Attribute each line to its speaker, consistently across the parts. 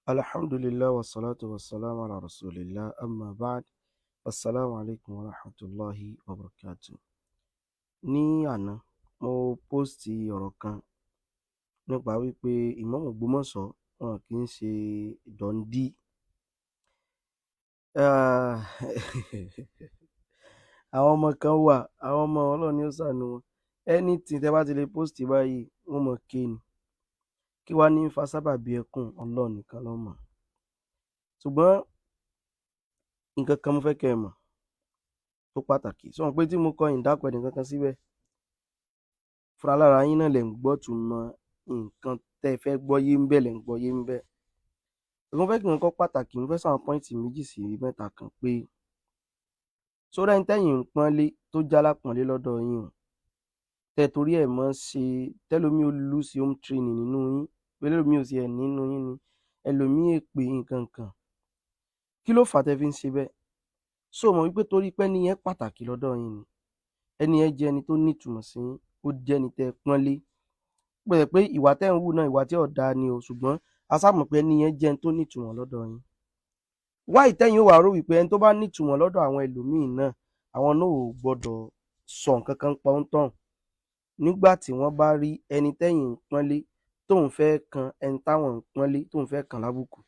Speaker 1: Alhamdulillah wa salatu wa salam ala rasulillah amma ba'd. Assalamu alaikum wa rahmatullahi wa barakatuh. Ní àná, mo pósìtì ọ̀rọ̀ kan nípa wípé Ìmáàmù Ògbómọ̀ṣọ́ wọn kì í ṣe dọ̀ndí. Àwọn ọmọ kan wà, àwọn ọmọ Ọlọ́run ni ó ṣàánú wọn. Anything tẹ́ bá ti lè pósìtì báyìí, wọ́n mọ̀ ké ni. Kí wá ní fa sábàbí ẹkún Ọlọ́run nìkan ló mọ̀. Ṣùgbọ́n nǹkan kan mo fẹ́ kẹ́ ẹ mọ̀ tó pàtàkì. Sọ pé tí mo kọ ìdákọ̀ ẹnì kankan síbẹ̀, fúnra lára yín náà lẹ̀ ń gbọ́ tún mọ nǹkan tẹ́ fẹ́ gbọ́ yé ń bẹ̀ lẹ̀ ń gbọ́ yé ń bẹ̀. Mo fẹ́ kí nǹkan kọ́ pàtàkì, mo fẹ́ sàwọn pọ́ìntì méjì sí mẹ́ta kan pé sórí ẹni tẹ́yìn ń pọ́nlé tó jálá pọ́nlé lọ́dọ̀ yín o, tẹ́ torí ẹ̀ mọ́ ṣe tẹ́lómi ó lù sí home training nínú yín, ẹlòmí ò sí ẹ̀ nínú yín ni, ẹlòmí èpè nǹkan kan. Kí ló fà tẹ́ fi ń ṣe bẹ́ẹ̀? So mọ̀ wípé torí pé ẹni yẹn pàtàkì lọ́dọ̀ yín ni, ẹni yẹn jẹ́ ẹni tó nítumọ̀ sí yín, ó jẹ́ ẹni tẹ́ pọ́nlé. Pẹ̀lẹ́ pé ìwà tẹ́ ń wù náà ìwà tí ò dáa ni o, ṣùgbọ́n a sá mọ̀ pé ẹni yẹn jẹ́ ẹni tó nítumọ̀ lọ́dọ̀ yín. Wáì tẹ́yìn ó wà rò wípé ẹni tó bá nítumọ̀ lọ́dọ̀ àwọn ẹlòmíì náà, àwọn náà ò gbọ́dọ̀ sọ nǹkan kan pa ń tàn nígbà tí wọ́n bá rí ẹni tẹ́yìn ń pọ́nlé tóun fẹ́ kan ẹni táwọn ń pọ́nlé tóun fẹ́ kan lábùkù.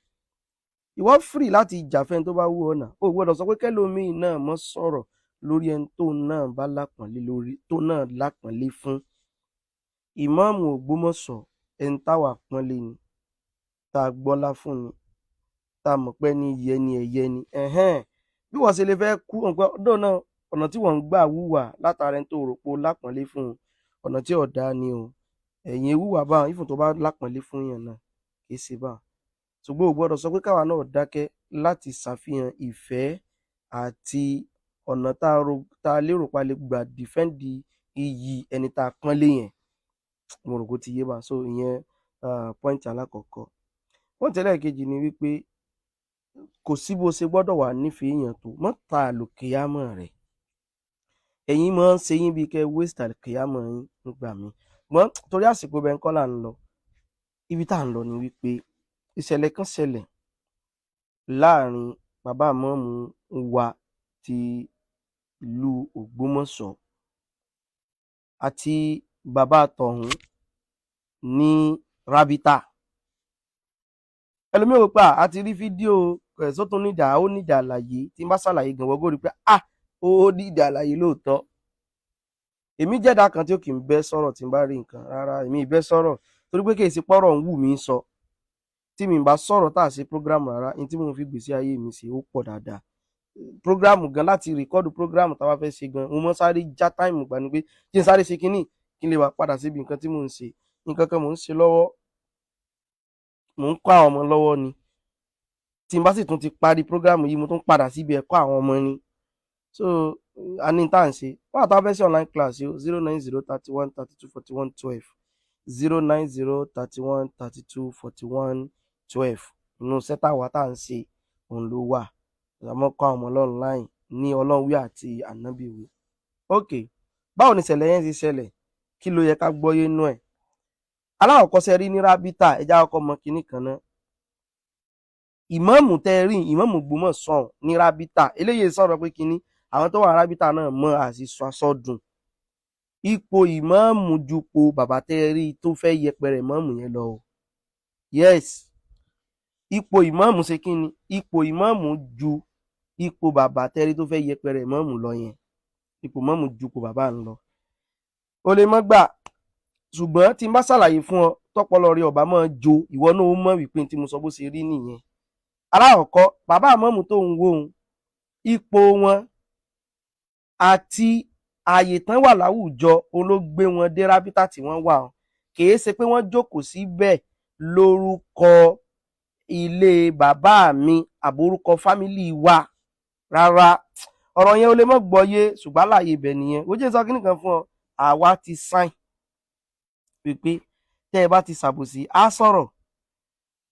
Speaker 1: Ìwọ free láti jà fẹ́ni tó bá wù ọ́ náà, o gbọ́dọ̀ sọ pé kẹ́lòmíì náà mọ́ sọ̀rọ̀ lórí ẹni tó náà bá lápọ̀nlé lórí tó náà lápọ̀nlé fún. Ìmáàmù Ògbómọ̀ṣọ́ ẹni táwa pọ́nlé ni, tá a gbọ́lá fún ni, tá a mọ̀ pé ní yẹ ni ẹ̀yẹ ni. Bí wọ́n ṣe lè fẹ́ kú ọ̀dọ́ náà, ọ̀nà tí wọ́n ń gbà wúwà látara ẹni tó rò pé ó lápọ̀nlé fún un, ọ̀nà tí ò dáa ni o. Ẹ̀yin wúwà báwọn ìfún tó bá lápọ̀nlé fún yàn náà kì í ṣe báwọn. Ṣùgbọ́n o gbọ́dọ̀ sọ pé káwa náà dákẹ́ láti ṣàfihàn ìfẹ́ àti ọ̀nà tá a lérò pa lè gbà dìfẹ́ǹdì iyì ẹni tá a pọ́nlé yẹn. Mo rò kó ti yé bá. So ìyẹn pọ́ìntì alákọ̀ọ́kọ́. Pọ́ìntì ẹlẹ́ẹ̀kejì ni wípé kò sí bó ṣe gbọ́dọ̀ wà nífẹ̀ẹ́ èèyàn tó mọ́ ta àlùkìyámọ̀ rẹ̀. Ẹ̀yin máa ń ṣe yín bí kẹ́ waste àlùkìyámọ̀ yín nígbà míì. Ṣùgbọ́n torí àsìkò bẹ́ẹ̀ ń kọ́ là ń lọ. Ibi tá à ń lọ ni wípé ìṣẹ̀lẹ̀ kan ṣẹlẹ̀ láàrin bàbá ìmáàmù wa ti ìlú Ògbómọ̀ṣọ́ àti bàbá tọ̀hún ní Rábítà. Ẹlòmíì rò pé a ti rí fídíò ẹ̀sọ́ tó nídà ó nídà àlàyé tí n bá ṣàlàyé gan wọ́gọ́ rí pé ó nídà àlàyé lóòótọ́. Èmi jẹ́dá kan tí ó kì í bẹ́ sọ̀rọ̀ tí n bá rí nǹkan rárá, èmi ìbẹ́ sọ̀rọ̀ torí pé kì í ṣe pọ́rọ̀ ń wù mí sọ. Tí mi bá sọ̀rọ̀ tá a ṣe prógrámù rárá, ní tí mo fi gbèsè ayé mi ṣe ó pọ̀ dáadáa. Prógrámù gan láti rìkọ́dù prógrámù tá a bá fẹ́ ṣe gan, mo mọ́ sáré já táìmù gbà ní pé kí n sáré ṣe kínní kí n lè wá padà síbi nǹkan tí mò ń ṣe. Nǹkan kan mò ń ṣe lọ́wọ́, mò ń kọ́ àwọn ọmọ lọ́wọ́ ni. Tí n bá sì tún ti parí prógrámù yìí, mo tún padà síbi ẹ̀kọ́ àwọn ọmọ ni. So a ní tá à ń ṣe. Wọ́n àtàwọn fẹ́ ṣe online class yìí 09031 32 41 12 090 31 32 41 12 inú sẹ́tà wa tá à ń ṣe òun ló wà. Àmọ́ kọ́ àwọn ọmọ online ní Ọlọ́run wí àti Ànábì wí. Ok, báwo ni ìṣẹ̀lẹ̀ yẹn ti ṣẹlẹ̀? Kí ló yẹ ká gbọ́yé nú ẹ̀? Alákọ̀ọ́kọ́ ṣe rí ní Rábítà, ẹja ọkọ̀ mọ kinní kan náà. Ìmáàmù tẹ́ rí Ìmáàmù Ògbómọ̀ṣọ́ ní Rábítà, eléyìí sọ̀rọ̀ pé kinní àwọn tó wà Rábítà náà mọ àṣìṣọ asọ́dùn. Ipò ìmáàmù jupò bàbá tẹ́ rí tó fẹ́ yẹpẹrẹ ìmáàmù yẹn lọ. Yes, ipò ìmáàmù ṣe kinní, ipò ìmáàmù ju ipò bàbá tẹ́ rí tó fẹ́ yẹpẹrẹ ìmáàmù lọ yẹn. Ipò ìmáàmù jupò bàbá ń lọ. O lè mọ́ gbà, ṣùgbọ́n tí n bá ṣàlàyé fún ọ tọ́pọlọ rí ọba máa jo, ìwọ náà ó mọ̀ wípé tí mo sọ bó ṣe rí nìyẹn. Alákọ̀ọ́kọ́, bàbá ìmáàmù tó ń wò ó, ipò wọn àti ààyè tán wà láwùjọ òun ló gbé wọn dé Rábítà tí wọ́n wà. Kìí ṣe pé wọ́n jókòó síbẹ̀ lórúkọ ilé bàbá mi àbórúkọ fámílì wa rárá. Ọ̀rọ̀ yẹn o lè mọ́ gbọ́yé, ṣùgbọ́n àlàyé ibẹ̀ nìyẹn. Ó jẹ́ sọ kíní kan fún ọ, àwa ti sáìn pípé tẹ́ ẹ bá ti ṣàbòsí á sọ̀rọ̀.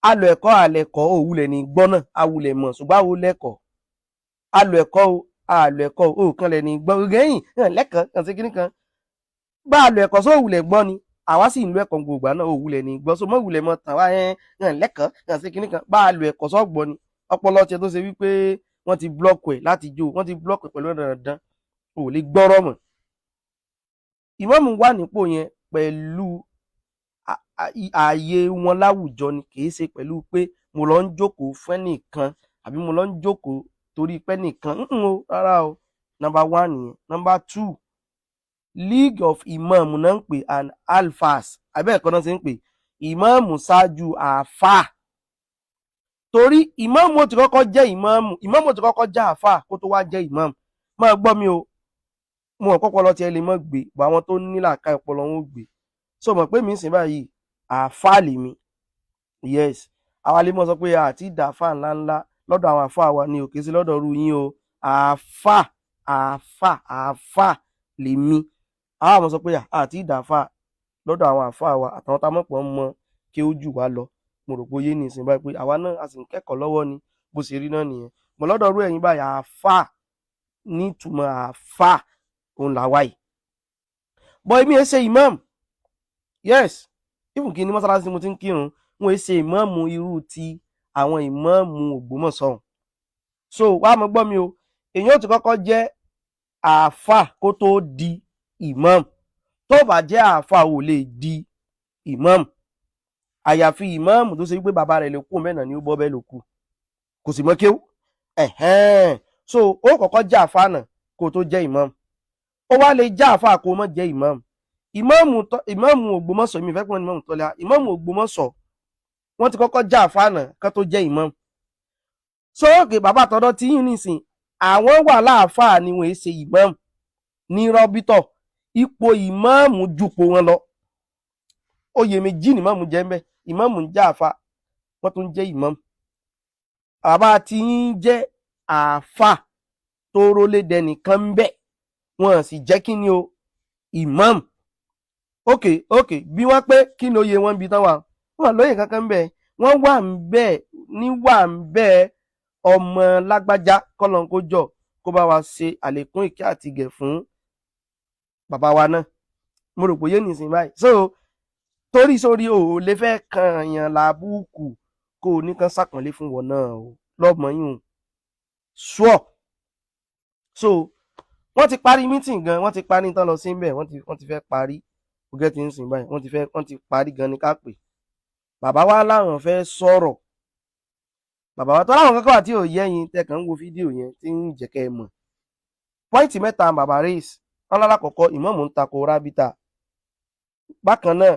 Speaker 1: Alò ẹ̀kọ́ àlẹ̀kọ́ òwúlẹ̀ ní gbọ́ náà, awulẹ̀ mọ̀ ṣùgbọ́n àwo lẹ́kọ̀ọ́. Alò ẹ̀kọ́ o, àlò ẹ̀kọ́ o, kan lẹ̀ ní gbọ́ gẹ́yìn lẹ́kọ̀ọ́ kan sí kíní kan. Bá alò ẹ̀kọ́ sọ òwúlẹ̀ gbọ́ ni, àwa sì ń lo ẹ̀kọ́ gbogbo ìgbà náà ò wulẹ̀ ní gbọ́ so mọ́ wulẹ̀ mọ́ tàn wá lẹ́kọ̀ọ́ yàn sí kinní kan bá a lo ẹ̀kọ́ sọ́gbọ́n ni ọpọlọ tiẹ̀ tó ṣe wípé wọ́n ti blọ́ọ̀kù ẹ̀ láti jó wọ́n ti blọ́ọ̀kù ẹ̀ pẹ̀lú dandan ò lè gbọ́rọ̀ mọ́ ìmáàmù wà nípò yẹn pẹ̀lú ààyè wọn láwùjọ ni kì í ṣe pẹ̀lú pé mo lọ ń jókòó fún ẹnìkan àbí mo lọ ń jókòó torí pé nìkan o rárá o number 1 nìyẹn number 2 league of imam náà ń pè and alfas abẹ́ẹ̀kọ́ náà ṣe ń pè ìmáàmù ṣáájú àáfàá torí ìmáàmù ó ti kọ́kọ́ jẹ́ ìmáàmù ó ti kọ́kọ́ jẹ́ àáfàá kó tó wá jẹ́ ìmáàmù máa gbọ́ mi o mo ò kọ́kọ́ lọ tiẹ̀ lè mọ́ gbé bọ́ àwọn tó ní làákàyè ọpọlọ wọn ò gbé so mọ̀ pé mi ń sìn báyìí àáfàá lèmi yes àwa lè mọ̀ sọ pé àti ìdàáfàá ńláńlá lọ́dọ̀ àwọn àáfàá wa ni òkè sí lọ́dọ̀ ru yín o àáfàá lèmi àwa mọ̀ sọ pé àti ìdàáfàá lọ́dọ̀ àwọn àáfàá wa àtàwọn tá a mọ̀ pọ̀ mọ kí ó jù wá lọ mo rò pé yé ní ìsìn báyìí pé àwa náà a sì ń kẹ́kọ̀ọ́ lọ́wọ́ ni bó ṣe rí náà nìyẹn mọ̀ lọ́dọ̀ ru ẹ̀yin báyìí àáfàá nítumọ̀ àáfàá òun làwa yìí bọ́ èmi ẹ ṣe imam yes even kí ni mọ́sálásí tí mo ti ń kírun wọn ẹ ṣe ìmáàmù irú ti àwọn ìmáàmù Ògbómọ̀ṣọ́ so wàá mọ̀ gbọ́ mi o èyàn ó ti kọ́kọ́ jẹ́ àáfà kó tó di imam tó bá jẹ́ àáfà ò lè di imam àyàfi ìmáàmù tó ṣe wípé bàbá rẹ̀ lè kú mẹ́nà ni ó bọ́ bẹ́ẹ̀ ló kù kò sì mọ̀ kéwú so ó kọ́kọ́ jẹ́ àáfà náà kó tó jẹ́ imam ó wá lè jẹ́ àáfà kó má jẹ́ imam ìmáàmù Ògbómọ̀ṣọ́ mi fẹ́ pọ́n ìmáàmù Tọ́lá ìmáàmù Ògbómọ̀ṣọ́ wọ́n ti kọ́kọ́ jẹ́ àáfà náà kán tó jẹ́ imam so òkè bàbá tọ́dọ̀ tí yín nìsín àwọn wà láàfáà ni wọ́n ṣe imam ní rọ́bítọ̀ ipò ìmáàmù jùpò wọn lọ oyè méjì ni ìmáàmù jẹ́ ń bẹ ìmáàmù ń jẹ́ àáfà wọ́n tún jẹ́ imam bàbá tí yín jẹ́ àáfà tó rólé dẹnìkan ń bẹ wọ́n sì jẹ́ kí ni o imam ok bí wọ́n pé kí ni oyè wọn bí tán wà wọ́n lóye kankan ń bẹ wọ́n wà ń bẹ níwà ń bẹ ọmọ lágbájá kọ́lọ́n kó jọ kó bá wa ṣe àlékún ìkẹ́ àti ìgẹ̀ fún bàbá wa náà mo rò pé yé nìsín báyìí so torí sórí o ò lè fẹ́ kan èèyàn làbúkù kó o nìkan ṣàpọ́nlé fún wọn náà o lọ́mọ yìí sure so wọ́n ti parí meeting gan wọ́n ti parí tán lọ sí ń bẹ̀ wọ́n ti fẹ́ parí ogẹ́ ti ń sìn báyìí wọ́n ti parí gan ní ká pè bàbá wa láwọn fẹ́ sọ̀rọ̀ bàbá wa tó láwọn kankan wà tí ò yẹ yín tẹkàn ń wo fídíò yẹn tí ń jẹ́kẹ́ ẹ mọ̀ pọ́ìntì mẹ́ta bàbá race wọn lálákọ̀ọ́kọ́ ìmáàmù ń tako rábítà bákan náà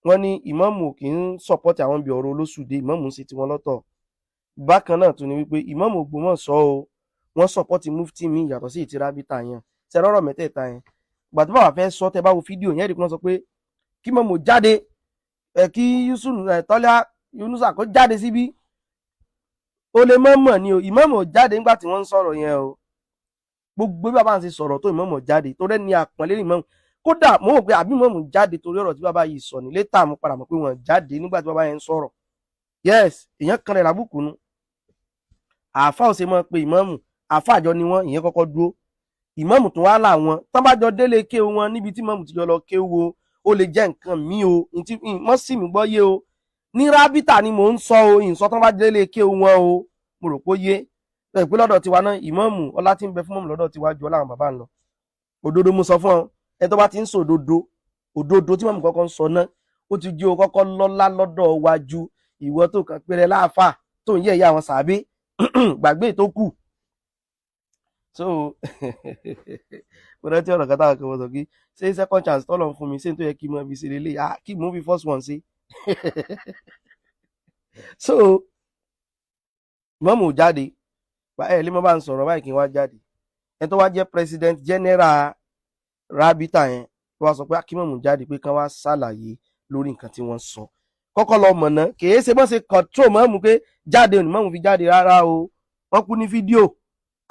Speaker 1: wọ́n ní ìmáàmù kì í sọ̀pọ́tì àwọn ibi ọ̀rọ̀ olóṣùdé ìmáàmù ń ṣe tiwọn lọ́tọ̀ bákan náà tún ní wípé ìmáàmù Ògbómọ̀ṣọ́ o wọ́n sọ̀pọ́tì mufti mi yàtọ̀ sí ìtì rábítà yẹn ṣe rọ́rọ̀ mẹ́tẹ̀ẹ̀ta yẹn ìgbà tó bá wà fẹ́ sọ tẹ́ bá wo fídíò yẹn rí i pé wọ́n sọ pé kí ìmáàmù jáde kí Tọ́lá Yunusa kó jáde síbí ó lè mọ̀ ni o ìmáàmù jáde nígbà tí wọ́n ń sọ̀rọ̀ yẹn o gbogbo bí bàbá ń ṣe sọ̀rọ̀ tó ìmáàmù jáde tó rẹ́ ní àpọ̀nlé ìmáàmù kódà mo mọ̀ pé àbí ìmáàmù jáde torí ọ̀rọ̀ tí bàbá yìí sọ ní létà mo padà mọ̀ pé wọ́n jáde nígbà tí bàbá yẹn ń sọ̀rọ̀ yes èèyàn kan rẹ̀ lábùkù nu àáfà ò ṣe mọ̀ pé ìmáàmù àáfà àjọ ni wọ́n ìyẹn kọ́kọ́ dúró ìmáàmù tó wá láwọn tán bá jọ délé kéwu wọn níbi tí ìmáàmù ti jọ lọ kéwu o ó lè jẹ́ nǹkan mí o wọ́n sì mí gbọ́ yé o ní rábítà ni mò ń sọ o ìsọ tán bá délé kéwu wọn o mo rò pé yé ẹ pé lọ́dọ̀ tiwa náà ìmáàmù ọlá tí ń bẹ fún mọ́mù lọ́dọ̀ tiwa ju ọlá àwọn bàbá ń lọ òdodo mo sọ fún ọ ẹ tó bá ti ń sọ òdodo tí mọ́mù kọ́kọ́ ń sọ náà ó ti jí o kọ́kọ́ lọ́lá lọ́dọ̀ wájú ìwọ tó kàn péré láàfà tó ń yẹ ìyá àwọn sàbí gbàgbé tó kù so mo rántí ọ̀rọ̀ kan táwọn kan wọ́n sọ pé ṣé second chance tọ́lọ̀ ń fún mi ṣé n tó yẹ kí mo fi ṣe lélẹ̀ kí mo fi first one ṣe so ìmáàmù jáde ẹ lè mọ́ bá ń sọ̀rọ̀ báyìí kí n wá jáde ẹ tó wá jẹ́ president general rábítà yẹn wọ́n sọ pé kí ìmáàmù jáde pé kán wá ṣàlàyé lórí nǹkan tí wọ́n sọ kọ́kọ́ lọ mọ̀nà kìí ṣe bọ́n ṣe control mọ́mù pé jáde òní mọ́mù fi jáde rárá o wọ́n kú ní fídíò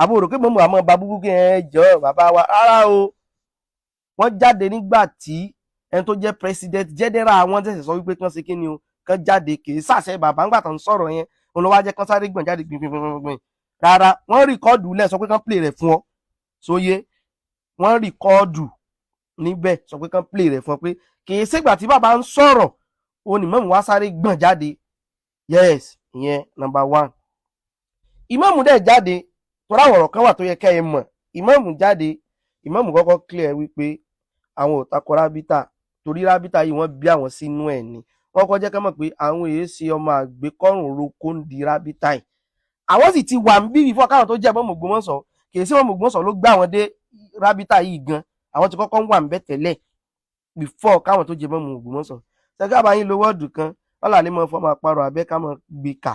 Speaker 1: àbúrò pé mọ́mù àmọ́ babúkú kí ẹ jọ bàbá wa rárá o wọ́n jáde nígbà tí ẹni tó jẹ́ president general wọn tẹ̀sẹ̀ sọ wípé kán ṣe kí ni o kán jáde kìí ṣàṣẹ bàbá ńgbà tó ń sọ̀rọ̀ yẹn òun ló wá jẹ́ kán sáré gbọ̀n jáde gbìngbìngbìngbìn rárá wọ́n rìkọ́ọ̀dù lẹ̀ sọ pé kán play rẹ̀ fún ọ sóyé wọ́n rìkọ́ọ̀dù níbẹ̀ sọ pé kán play rẹ̀ fún ọ pé kì í ṣègbà tí bàbá ń sọ̀rọ̀ ó ní ìmáàmù wá sáré gbọ̀n jáde. Yes, ìyẹn number 1. Ìmáàmù dẹ̀ jáde torí àwọn ọ̀rọ̀ kan wà tó yẹ kẹ́ ẹ mọ̀. Ìmáàmù jáde, ìmáàmù kọ́kọ́ clear wípé àwọn ò tako rábítà torí rábítà yìí wọ́n bí àwọn sínú ẹ̀ ni. Wọ́n kọ́ jẹ́ ká mọ̀ pé àwọn èé ṣe ọmọ àgbékọ́rùn roko ń di rábítà yìí. Àwọn sì ti wà ń bí before káwọn tó jẹ́ ìmáàmù Ògbómọ̀ṣọ́, kì í sí ìmáàmù Ògbómọ̀ṣọ́ ló gbé àwọn dé rábítà yìí gan. Àwọn ti kọ́kọ́ ń wà ń bẹ̀ tẹ́lẹ̀ before káwọn tó jẹ́ ìmáàmù Ògbómọ̀ṣọ́. Ṣẹ́gá bá yín lo wọ́ọ̀dù kan wọ́n là ní mọ́ fọ́mọ àparọ̀ abẹ́ ká mọ́ gbé kà.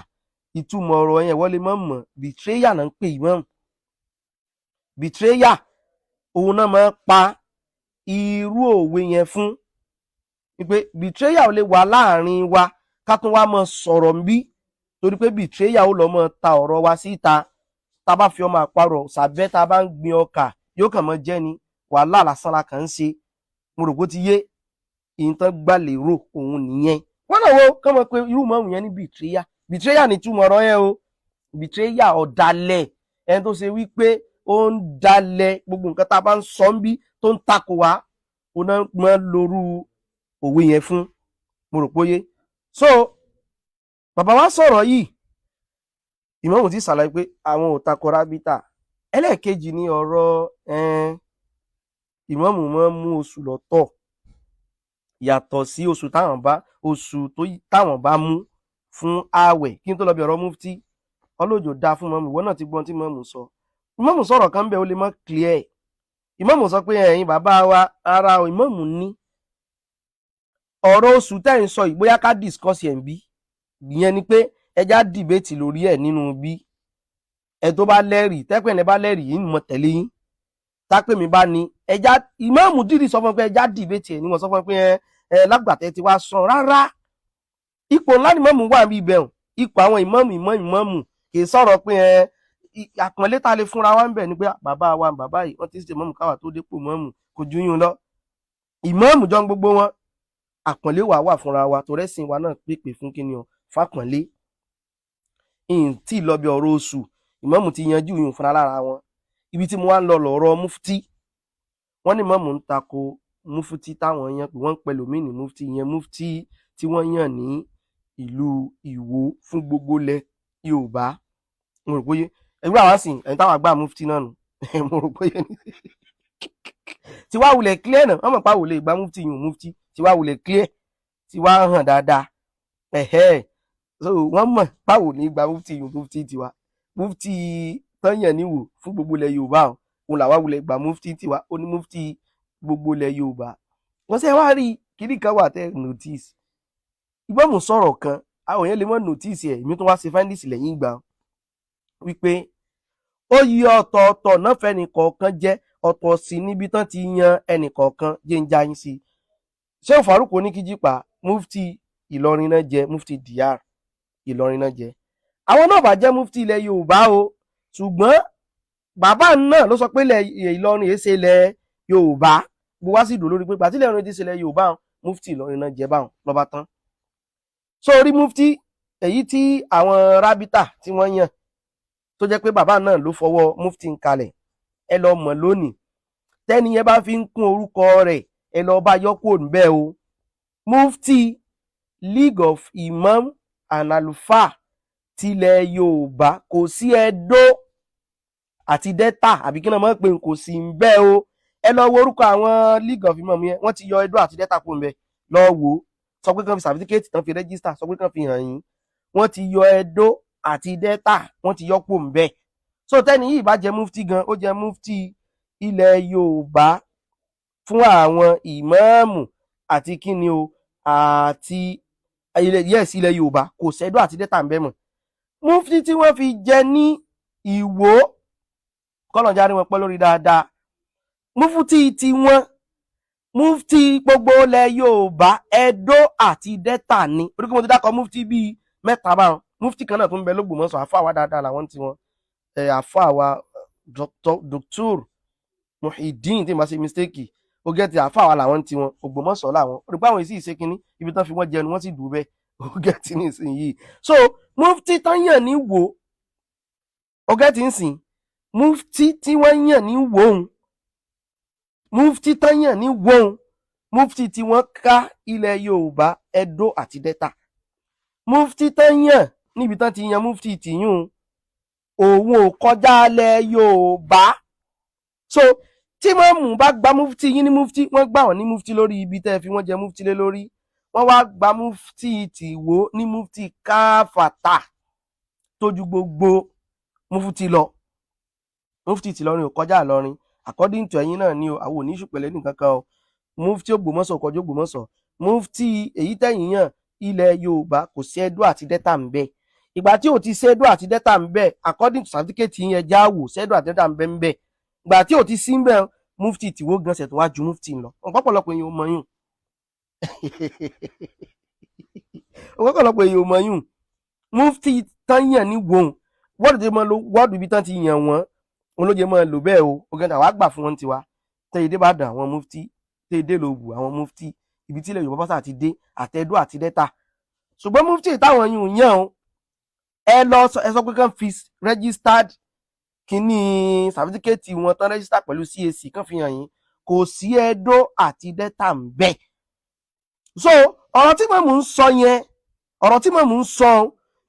Speaker 1: Ìtumọ̀ ọ̀rọ̀ yẹn wọ́n lè mọ̀ mọ̀ betrayer náà ń pè ìmáàmù. Betrayer òun náà máa ń pa irú òwe yẹn fún wípé betrayer ò lè wà láàrin wa ká tún wá mọ sọ̀rọ̀ ń bí torí pé betrayer ó lọ mọ ta ọ̀rọ̀ wa síta. Tá bá fi ọmọ àparọ̀ sàbẹ́ tá bá ń gbin ọkà yóò kàn mọ́ jẹ́ ni wàhálà lásán la kàn ń ṣe. Mo rò pé ó ti yé ìtàn gbàlérò òun nìyẹn. Wọ́n náà wo kán mọ̀ pé irú mọ́mù yẹn ní betrayer. Betrayer ni túmọ̀ ọ̀rọ̀ yẹn o. Betrayer ọ̀dàlẹ̀ ẹni tó ṣe wípé ó ń dalẹ̀ gbogbo nǹkan tá a bá ń sọ ń bí tó ń takò wá ó náà mọ́ lóru òwe yẹn fún. Mo rò pé ó yé. So bàbá wa sọ̀rọ̀ yìí ìmáàmù ti ṣàlàyé pé àwọn ò tako rábítà. Ẹlẹ́ẹ̀kejì ni ọ̀rọ̀ ìmáàmù máa ń mú oṣù lọ́tọ̀ yàtọ̀ sí oṣù táwọn bá mú fún ààwẹ̀. Kí n tó lọ bí ọ̀rọ̀ mufti ọlọ́jọ́ dá fún mọ́mù ìwọ náà ti gbọ́n tí mọ́mù sọ. Ìmáàmù sọ̀rọ̀ kan bẹ́ẹ̀ ó lè mọ́ clear. Ìmáàmù sọ pé ẹ̀yin bàbá wa ara ìmáàmù ní ọ̀rọ̀ oṣù tẹ́ ń sọ yìí bóyá ká discuss ẹ̀ ń bí. Ìyẹn ni pé ẹja debate lórí ẹ̀ nínú bí. Ẹ tó bá lẹ́rìí tẹ́pẹ́ ẹ̀ bá lẹ́rìí yìí mọ̀ tẹ̀lé yín. Tápẹ́ mi bá ní ẹja ìmáàmù dìrì sọ fún pé ẹja debate ẹ̀ ni wọ́n sọ fún pé ẹ lágbàtẹ́ ti wá sọ rárá. Ipò ńlá ni ìmáàmù wà níbi ibẹ̀ ipò àwọn ìmáàmù kì í sọ̀rọ̀ pé àpọ́nlé tá lè fúnra wa ń bẹ̀ ni pé bàbá wa bàbá yìí wọ́n ti ṣe mọ́mù káwà tó dépò mọ́mù kò ju yún lọ. Ìmáàmù jọ gbogbo wọn àpọ́nlé wà fúnra wa torí ẹ̀sìn wa náà pèpè fún kíni o fàpọ́nlé. Tí lọ bí ọ̀rọ̀ oṣù ìmáàmù ti yanjú yún fúnra lára wọn. Ibi tí mo wá ń lọ lọ̀rọ̀ mufti wọ́n ní ìmáàmù ń tako mufti táwọn yàn pé wọ́n ń pẹ̀lú mí ní mufti ìyẹn mufti tí wọ́n yàn ní ìlú Ìwó fún gbogbo ilẹ̀ Yorùbá. Mo rò pé ẹgbẹ́ àwọn sìn ẹ̀yìn táwọn àgbà mufti náà nù. Mo rò pé tí wàá wulẹ̀ clear náà wọ́n mọ̀ pé àwòlẹ̀ ìgbà mufti yùn mufti tí wàá wulẹ̀ clear tí wàá hàn dáadáa. So wọ́n mọ̀ báwo ní ìgbà mufti yùn mufti tiwa mufti tọ́yàn níwò fún gbogbo ilẹ̀ Yorùbá òun làwa wulẹ̀ ìgbà mufti tiwa ó ní mufti gbogbo ilẹ̀ Yorùbá. Wọ́n sẹ́ wá rí kíní kan wà tẹ́ notice ìmáàmù sọ̀rọ̀ kan àwọn èèyàn lè mọ̀ notice ẹ̀ èmi tó wá ṣe findings lẹ́yìn ìgbà wípé ó yí ọ̀tọ̀ọ̀tọ̀ náà fẹ́ni kọ̀ọ̀kan jẹ́ ọ̀tọ̀ sí níbi tán ti yan ẹnì kọ̀ọ̀kan jẹ́ ń já yín sí. Shehu Farouk Oníkíjípà mufti Ìlọrin náà jẹ́ mufti DR Ìlọrin náà jẹ́. Àwọn náà bá jẹ́ mufti ilẹ̀ Yorùbá o ṣùgbọ́n bàbá náà ló sọ pé Ìlọrin èsè ilẹ̀ Yorùbá gbogbo wá sì dùn lórí pé gbàtílẹ̀ Ìlọrin ti ṣe ilẹ̀ Yorùbá mufti Ìlọrin náà jẹ́ báwọn lọ́ba tán. So orí mufti èyí tí àwọn rábítà tí wọ́n yàn tó jẹ́ pé bàbá náà ló fọwọ́ mufti ń kalẹ̀ ẹ lọ mọ̀ lónìí tẹ́ni yẹn bá fi ń kún orúkọ rẹ̀ ẹ lọ bá yọkúrò níbẹ̀ o. Mufti League of Imam and Alfa tilẹ̀ Yorùbá kò sí Ẹdó àti Delta àbí kí náà mọ̀ pé kò sí ń bẹ́ o. Ẹ lọ wo orúkọ àwọn League of Imam yẹn wọ́n ti yọ Ẹdó àti Delta kó ń bẹ lọ wò ó sọ pé kàn fi certificate tán fi register sọ pé kàn fi hàn yín wọ́n ti yọ Ẹdó àti Delta wọ́n ti yọ kó ń bẹ. So tẹ́ni yìí bá jẹ́ mufti gan ó jẹ́ mufti ilẹ̀ Yorùbá fún àwọn ìmáàmù àti kíni o àti ilẹ̀ Yorùbá kò sẹ́dọ̀ àti Delta ń bẹ mọ́. Mufti tí wọ́n fi jẹ ní Ìwó kọ́lọ̀njà rí wọn pẹ́ lórí dáadáa mufti tí wọ́n mufti gbogbo ilẹ̀ Yorùbá Ẹdó àti Delta ni orí kí mo ti dákọ̀ mufti bíi mẹ́ta báwọn mufti kan náà tó ń bẹ l'Ógbómọ̀ṣọ́ àfáà dáadáa làwọn tí wọ́n àfáà Dr. Muhyiddin tí ma ṣe mistake ó gẹ́ ti àfáà làwọn tí wọ́n Ògbómọ̀ṣọ́ làwọn orí pé àwọn èsì ìṣe kínní ibi tán fi wọ́n jẹun wọ́n sì dùn bẹ́ẹ̀ ó gẹ́ ti ní ìsìn yìí. So mufti tán yàn ní Ìwó ó gẹ́ ti ń sìn mufti tí wọ́n yàn ní Ìwó òun mufti tanyàn ní wọ́n mufti tí wọ́n ká ilẹ̀ Yorùbá Ẹdó àti Delta mufti tanyàn níbi tán ti yan mufti tìyún òun ò kọjá ilẹ̀ Yorùbá so tí mọ́mù bá gba mufti yín ní mufti wọ́n gbà wọ́n ní mufti lórí ibi tẹ́ fi wọ́n jẹ mufti lé lórí wọ́n wá gba mufti tìwó ní mufti káfàtà tójú gbogbo mufti lọ mufti tìlọrin ò kọjá Ìlọrin according to ẹ̀yin náà ni o àwọn oníṣù pẹ̀lẹ́ nìkan kan o mufti Ògbómọ̀ṣọ́ kọjú Ògbómọ̀ṣọ́ mufti èyí tẹ̀yìn yàn ilẹ̀ Yorùbá kò sí Ẹdó àti Delta ń bẹ ìgbà tí ò ti sí Ẹdó àti Delta ń bẹ according to certificate yẹn jáwò sí Ẹdó àti Delta ń bẹ ń bẹ ìgbà tí ò ti sí ń bẹ mufti tìwó gan ṣẹ̀ tó wá ju mufti lọ ọ̀pọ̀lọpọ̀ èèyàn ò mọ̀ yùn ọ̀pọ̀lọpọ̀ èèyàn ò mọ̀ yùn mufti tán yàn ní wọ́n wọ́ọ̀dù tí mo lo wọ́ọ̀dù ibi tán ti yàn wọ́n olóye máa lò bẹ́ẹ̀ o ọ̀gá àwa gbà fún wọn tiwa tẹ́yẹdé bá dàn àwọn mufti tẹ́yẹdé ló wù àwọn mufti ibi tí ilẹ̀ Yorùbá bá ti dé àtẹ̀dó àti Delta ṣùgbọ́n mufti táwọn yìí yàn o ẹ sọ pé kàn fi registered kínní certificate wọn tán register pẹ̀lú CAC kàn fi hàn yín kò sí Ẹdó àti Delta ń bẹ so ọ̀rọ̀ tí mọ̀mù ń sọ yẹn ọ̀rọ̀ tí mọ̀mù ń sọ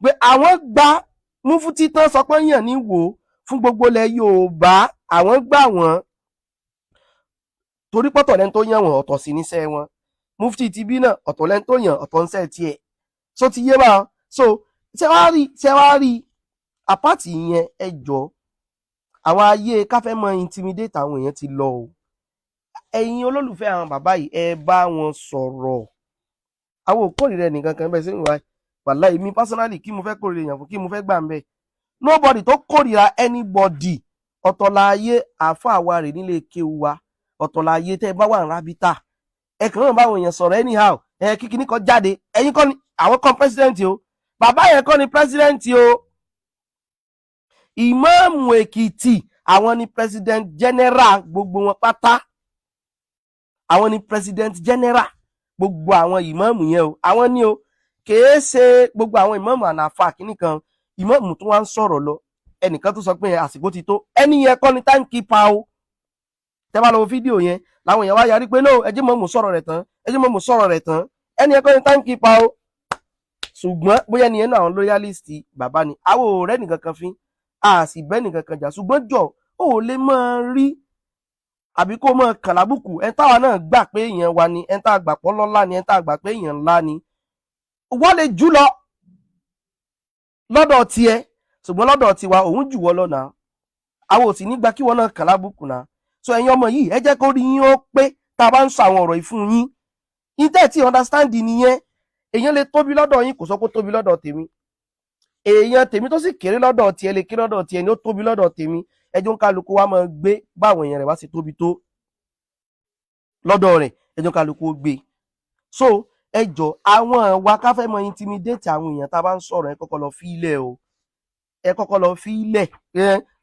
Speaker 1: pé àwọn gba mufti tán sọ pé yàn ní wò fún gbogbo ilẹ̀ Yorùbá àwọn gbà wọ́n torí pọ̀tọ̀ lẹ́ni tó yàn wọ́n ọ̀tọ̀ sí níṣẹ́ wọn mufti ti bí náà ọ̀tọ̀ lẹ́ni tó yàn ọ̀tọ̀ níṣẹ́ tiẹ̀ so ti yé bá so ṣe wá rí àpáàtì yẹn ẹ jọ àwọn ayé káfẹ́ mọ intimidate àwọn èèyàn ti lọ o ẹ̀yin olólùfẹ́ àwọn bàbá yìí ẹ bá wọn sọ̀rọ̀ àwọn òkórìíra ẹnìkan kan bẹ́ẹ̀ sínú wa wàláhì mi personally kí mo fẹ́ kórìíra èèyàn fún kí mo fẹ́ gbà ń bẹ́ẹ̀ nobody tó kórìíra anybody ọ̀tọ̀láyé àáfàá wa rè nílé kéwu wa ọ̀tọ̀láyé tẹ́ ẹ bá wà ní rábítà ẹ kàn ń bá àwọn èèyàn sọ̀rọ̀ anyhow ẹ kíkiní kan jáde ẹ̀yin kọ́ ni àwọn kan president o bàbá yẹn kọ́ ni president o ìmáàmù Èkìtì àwọn ni president general gbogbo wọn pátá àwọn ni president general gbogbo àwọn ìmáàmù yẹn o àwọn ni o kìí ṣe gbogbo àwọn ìmáàmù ànàfà kìíní kan ìmáàmù tó wá ń sọ̀rọ̀ lọ ẹnìkan tó sọ pé àsìkò ti tó ẹni yẹn kọ́ ni timekeeper o tẹ́ bá lọ wo fídíò yẹn làwọn èèyàn wá yarí pé no ẹ jẹ́ mọ̀mù sọ̀rọ̀ rẹ̀ tán ẹ jẹ́ mọ̀mù sọ̀rọ̀ rẹ̀ tán ẹni yẹn kọ́ ni timekeeper o ṣùgbọ́n bóyá ẹni yẹn náà àwọn loyalist bàbá ni àwọn ò rẹ́ nìkan kan fín a sì bẹ́ nìkan kan jà ṣùgbọ́n jọ ó lè máa rí àbí kó máa kàn lábùkù ẹni táwa náà gbà pé èèyàn wa ni ẹni tá a gbà pọ́ lọ́lá ni ẹni tá a gbà pé èèyàn ńlá ni wọ́n lè jù lọ lọ́dọ̀ tiẹ̀ ṣùgbọ́n lọ́dọ̀ tiwa òun jù wọ́ lọ́nà àwọn ò sì nígbà kí wọ́n náà kàn lábùkù náà so ẹ̀yin ọmọ yìí ẹ jẹ́ kó rí yín ó pé tá a bá ń sọ àwọn ọ̀rọ̀ ìfún yín ìtẹ́ tí understand nìyẹn èèyàn lè tóbi lọ́dọ̀ yín kò sọ pé tóbi lọ́dọ̀ tèmi èèyàn tèmi tó sì kéré lọ́dọ̀ tiẹ̀ lè kéré lọ́dọ̀ tiẹ̀ ni ó tóbi lọ́dọ̀ tèmi ẹjọ́ ń kálukú wa máa gbé báwọn èèyàn rẹ̀ wá sí tóbi tó lọ́dọ̀ rẹ̀ ẹjọ́ ń kálukú ó gbé so ẹjọ́ àwọn wa ká fẹ́ mọ intimidate àwọn èèyàn tá a bá ń sọ̀rọ̀ ẹ kọ́kọ́ lọ fi ilẹ̀ o ẹ kọ́kọ́ lọ fi ilẹ̀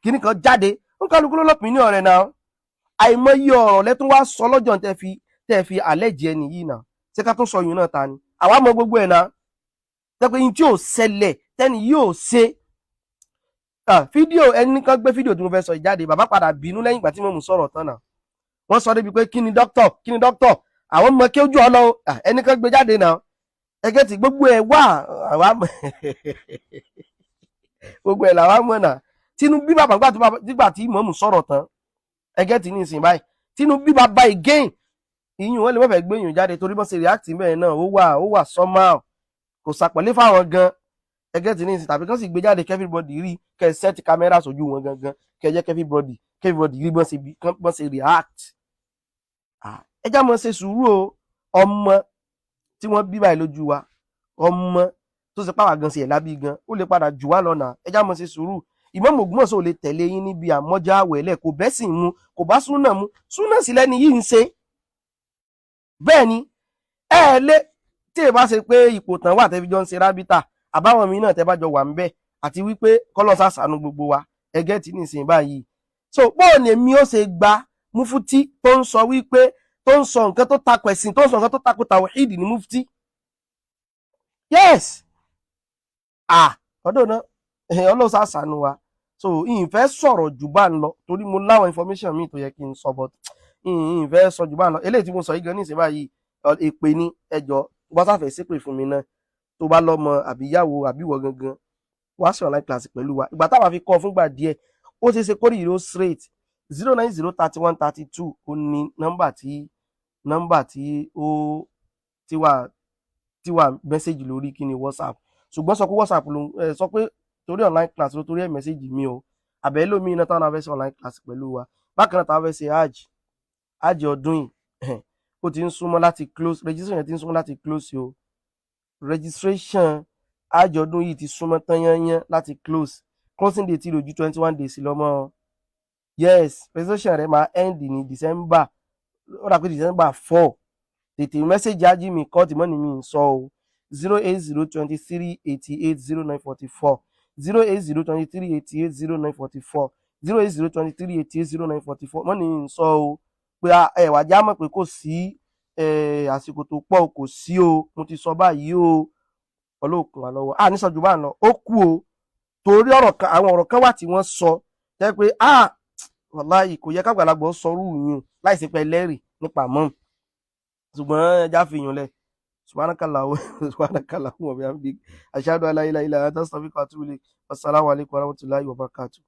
Speaker 1: kíní kan jáde ń kálukú ló lọ́pìn ní ọ̀rẹ́ náà àìmọye ọ̀rọ̀ lẹ́tún wá sọ lọ́jọ́ tẹ́ fi àlẹ́jì ẹni yìí náà ṣé ká tún sọ yìí náà ta ni àwa mọ gbogbo ẹ̀ náà tẹ́pẹ́ yín tí ò ṣẹlẹ̀ tẹ́ni yóò ṣe fídíò ẹni kan gbé fídíò tí mo fẹ́ sọ ìjáde bàbá padà bínú lẹ́yìn ìgbà tí mo mú sọ̀rọ̀ tán náà wọ́n sọ débi pé kí ni dókítọ̀ àwọn ọmọ kí ojú ọlọ ẹni kan gbé jáde náà ẹgẹ́ tí gbogbo ẹ̀ wà àwa gbogbo ẹ̀ làwa mọ̀ náà tínú bí bàbá nígbà tí mo mú sọ̀rọ̀ tán ẹgẹ́ tí ní ìsìn báyìí tínú bí bàbá again ìyún wọn lè mọ̀ fẹ́ gbé yùn jáde torí bọ́n ṣe react bẹ́ẹ̀ náà ó wà somehow kò sàpọ̀lé fáwọn gan ẹgẹ́ tí ní ìsìn tàbí kán sì gbé jáde everybody rí kẹ́ set camera sójú wọn gangan kẹ́ jẹ́ everybody rí bọ́n ṣe react ẹjá mọ́ ṣe sùúrù o ọmọ tí wọ́n bí báyìí lójú wa ọmọ tó ṣe pàwà gan sí ẹ̀ lábí gan ó lè padà jù wá lọ́nà ẹjá mọ́ ṣe sùúrù Ìmáàmù Ògbómọ̀ṣọ́ ò lè tẹ̀lé yín níbi àmọ́já àwẹ̀lẹ̀ kò bẹ́sìn mu kò bá súnà mu súnà sí lẹ́ni yìí ń ṣe bẹ́ẹ̀ ni ẹ lé tí ẹ bá ṣe pé ipò tán wà tẹ́fi jọ ń ṣe rábítà àbáwọn mi náà tẹ́ bá jọ wà ń bẹ̀ àti wípé kọ́lọ́sà ṣàánú gbogbo wa ẹgẹ́ tí nìsín báyìí so bóò ni èmi ó ṣe gba mufti tó ń sọ wípé tó ń sọ nǹkan tó takò ẹ̀sìn tó ń sọ nǹkan tó takò tàwhídì ní mufti yes ọdún náà ọlọ́sà ṣàánú wa so ìfẹ́ sọ̀rọ̀ jù bá ń lọ torí mo láwọn information míì tó yẹ kí n sọ but ìfẹ́ sọ jù bá lọ eléyìí tí mo sọ yìí gan ní ìsìn báyìí èpè ní ẹjọ́ bá sáfẹ́ ṣépè fún mi náà tó bá lọ́mọ àbíyàwó àbíwọ gangan wá sí online class pẹ̀lú wa ìgbà táwa fi kọ́ ọ fúngbà díẹ̀ ó ṣeé ṣe kórìí ló straight 0903132 ó ní nọ́mbà tí ó ti wà mẹ́sẹ̀gì lórí kí ni WhatsApp ṣùgbọ́n sọ pé WhatsApp ló sọ pé torí online class ló torí ẹ̀ mẹ́sẹ̀gì mi o àbẹ̀ lómi iná táwọn afẹ́ sí online class pẹ̀lú wa bákan náà táwọn afẹ́ sí hajj ọdún yìí ó ti ń súnmọ́ láti close registration ti ń súnmọ́ láti close o registration hajj ọdún yìí ti súnmọ́ tán yányán láti closing date ti lò ju 21 days lọ́mọ́ yes registration rẹ̀ máa end ní December ó dà pé December 4 tètè mẹ́sẹ̀gì ájí mi kọ́ tìmọ́ ni mi ń sọ o 08023880944 08023880944 08023880944 mọ́ ni mi ń sọ o pé ẹ̀wà já mọ̀ pé kò sí àsìkò tó pọ̀ kò sí o mo ti sọ báyìí o ọlọ́ọ̀kùn wa lọ́wọ́ ní sọ jù bá ń lọ ó kú o torí àwọn ọ̀rọ̀ kan wà tí wọ́n sọ jẹ́ pé wàláhì kò yẹ kágbàlagbà sọrú yìí láìsí pé ẹlẹ́rìí nípa mọ́ ṣùgbọ́n ẹja fi yàn lẹ̀ subhanakallahu wa bihamdik ashhadu an la ilaha illa anta astaghfiruka wa atubu ilayk. Assalamu alaikum warahmatullahi wabarakatuh.